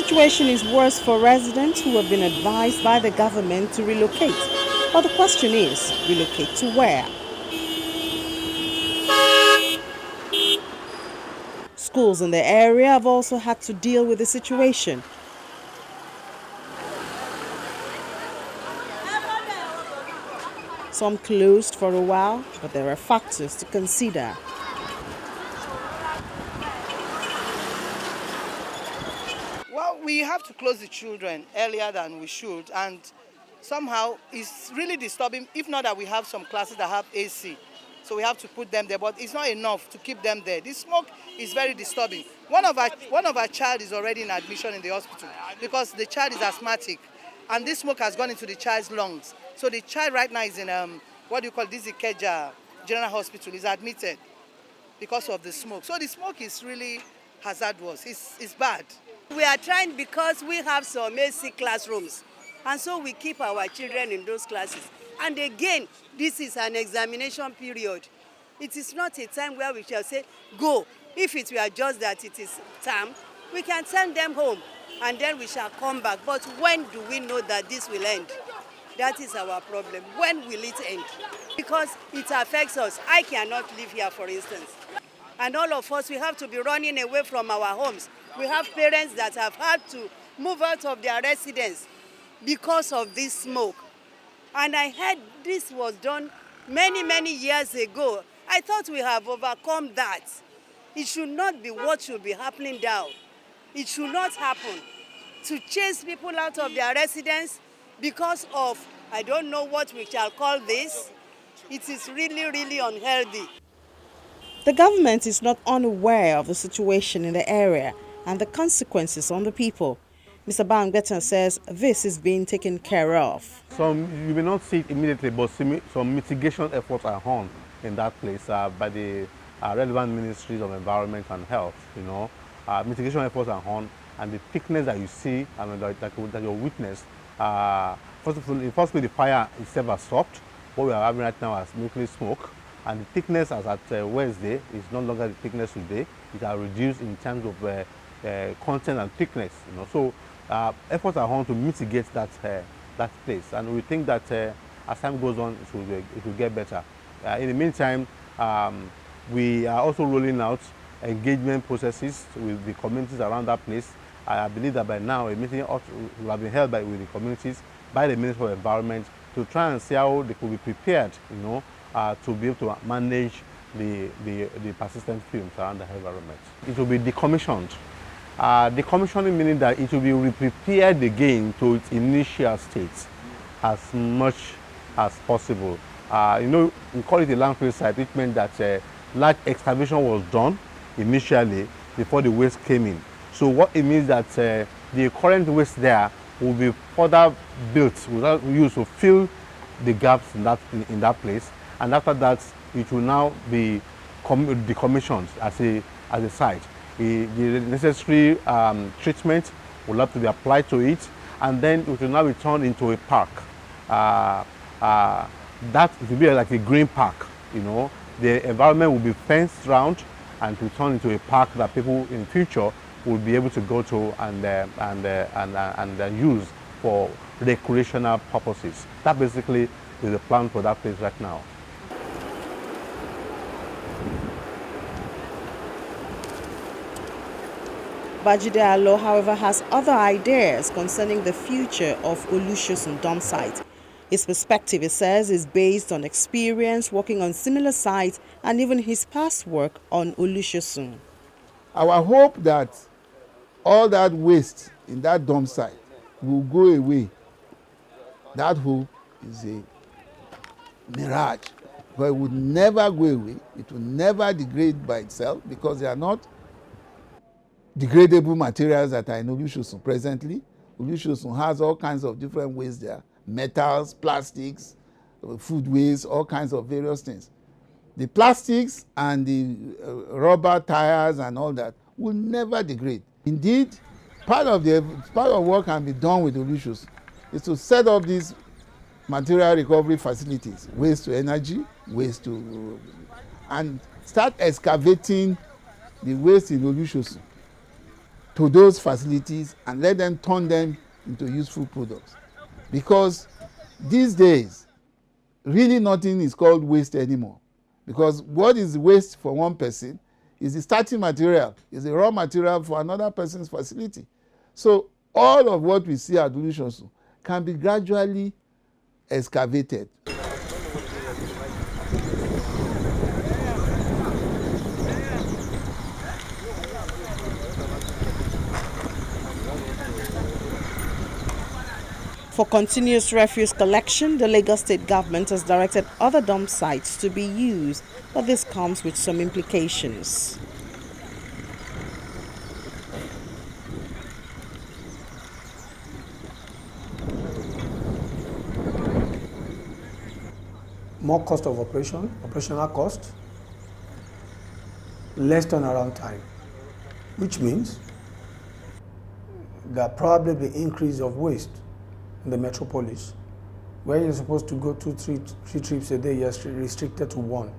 situation is worse for residents who have been advised by the government to relocate. But the question is, relocate to where? Schools in the area have also had to deal with the situation. Some closed for a while, but there are factors to consider. Well, we have to close the children earlier than we should, and somehow it's really disturbing, if not that we have some classes that have AC. So we have to put them there, but it's not enough to keep them there. The smoke is very disturbing. One of our child is already in admission in the hospital because the child is asthmatic, and this smoke has gone into the child's lungs. So the child right now is in this Ikeja General Hospital, is admitted because of the smoke. So the smoke is really hazardous. It's bad. We are trying because we have some AC classrooms, and so we keep our children in those classes. And again, this is an examination period. It is not a time where we shall say, go. If it were just that it is term, we can send them home and then we shall come back. But when do we know that this will end? That is our problem. When will it end? Because it affects us. I cannot live here, for instance. And all of us, we have to be running away from our homes. We have parents that have had to move out of their residence because of this smoke. And I heard this was done many, many years ago. I thought we have overcome that. It should not be what should be happening now. It should not happen. To chase people out of their residence because of, I don't know what we shall call this. It is really, really unhealthy. The government is not unaware of the situation in the area and the consequences on the people. Mr. Bangbeta says this is being taken care of. You may not see it immediately, but some mitigation efforts are on in that place by the relevant ministries of environment and health. Mitigation efforts are on, and the thickness that you see and that you witnessed. First of all, the fire itself has stopped. What we are having right now is mostly smoke, and the thickness as at Wednesday is no longer the thickness today. It has reduced in terms of content and thickness. So efforts are on to mitigate that place, and we think that as time goes on, it will get better. In the meantime, we are also rolling out engagement processes with the communities around that place. I believe that by now a meeting will have been held with the communities, by the Ministry of Environment, to try and see how they could be prepared, to be able to manage the persistent fumes around the environment. It will be decommissioned. Decommissioning meaning that it will be re-prepared again to its initial state as much as possible. We call it a landfill site, which meant that large excavation was done initially before the waste came in. So what it means that the current waste there will be further built, without use to fill the gaps in that place, and after that it will now be decommissioned as a site. The necessary treatment will have to be applied to it, and then it will now be turned into a park. That it will be like a green park. The environment will be fenced around, and it will turn into a park that people in future will be able to go to and use for recreational purposes. That basically is the plan for that place right now. Bajide Alo, however, has other ideas concerning the future of Olusosun dump site. His perspective, he says, is based on experience working on similar sites and even his past work on Olusosun. Our hope that all that waste in that dump site will go away. That hope is a mirage, but it would never go away. It will never degrade by itself because they are not degradable materials that are in Olusosun presently. Olusosun has all kinds of different waste there, metals, plastics, food waste, all kinds of various things. The plastics and the rubber tires and all that will never degrade. Indeed, part of what can be done with Olusosun is to set up these material recovery facilities, waste to energy, and start excavating the waste in Olusosun to those facilities and let them turn them into useful products. Because these days, really nothing is called waste anymore. Because what is waste for one person is the starting material, is the raw material for another person's facility. So all of what we see at Olusosun can be gradually excavated. For continuous refuse collection, the Lagos State government has directed other dump sites to be used, but this comes with some implications. More cost of operation, operational cost, less turnaround time, which means there probably be increase of waste in the metropolis. Where you're supposed to go three trips a day, you're restricted to one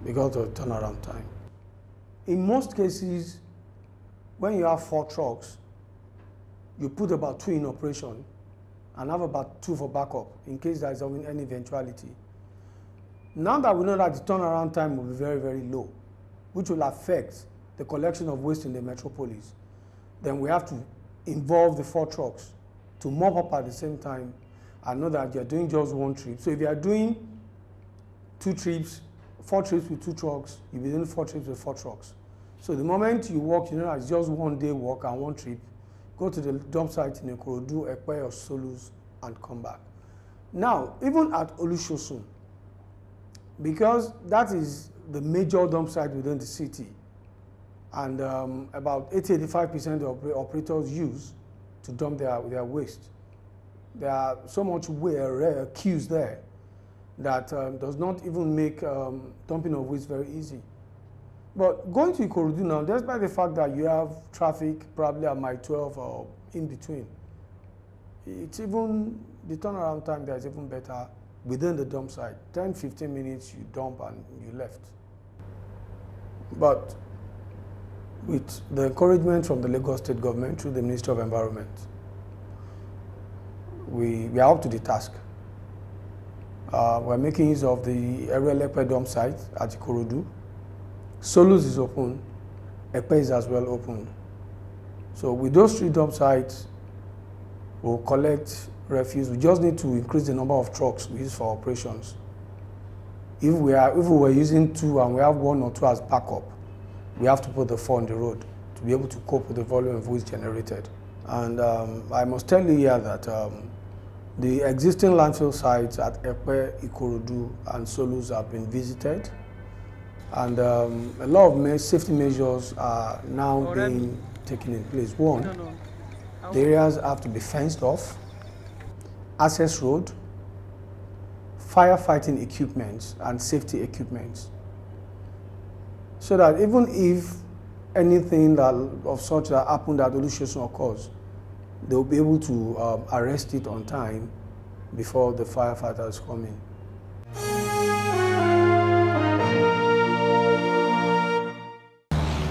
because of turnaround time. In most cases, when you have 4 trucks, you put about 2 in operation and have about 2 for backup in case there is any eventuality. Now that we know that the turnaround time will be very, very low, which will affect the collection of waste in the metropolis, then we have to involve the 4 trucks to mop up at the same time and know that you're doing just 1 trip. So if you are doing 2 trips, 4 trips with 2 trucks, you'll be doing 4 trips with 4 trucks. So the moment you walk, you know it's just 1 day walk and 1 trip, go to the dump site in Ikorodu, Ekpe or Solus and come back. Now, even at Olusosun, because that is the major dump site within the city, and about 80-85% of operators use to dump their waste. There are so much rare queues there that does not even make dumping of waste very easy. But going to Ikorodu now, despite the fact that you have traffic probably at mile 12 or in between, it's even, the turnaround time there is even better within the dump site. 10-15 minutes you dump and you left. But with the encouragement from the Lagos State government through the Ministry of Environment, we are up to the task. We're making use of the Ekpe dump site at Ikorodu. Solus is open, Ekpe is as well open. So with those 3 dump sites, we'll collect refuse. We just need to increase the number of trucks we use for operations. If we were using 2 and we have 1 or 2 as backup, we have to put the 4 on the road to be able to cope with the volume of waste generated. And I must tell you here that the existing landfill sites at Ekpe, Ikorodu and Solus have been visited, and a lot of safety measures are now being taken in place. One, the areas have to be fenced off, access road, firefighting equipment and safety equipment, so that even if anything of such that happened at Olusosun occurs, they'll be able to arrest it on time before the firefighters come in.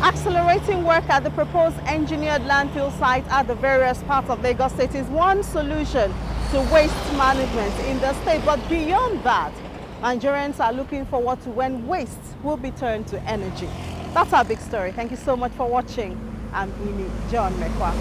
Accelerating work at the proposed engineered landfill site at the various parts of Lagos State is one solution to waste management in the state. But beyond that, Nigerians are looking forward to when waste will be turned to energy. That's our big story. Thank you so much for watching. I'm Ini John Mekwa.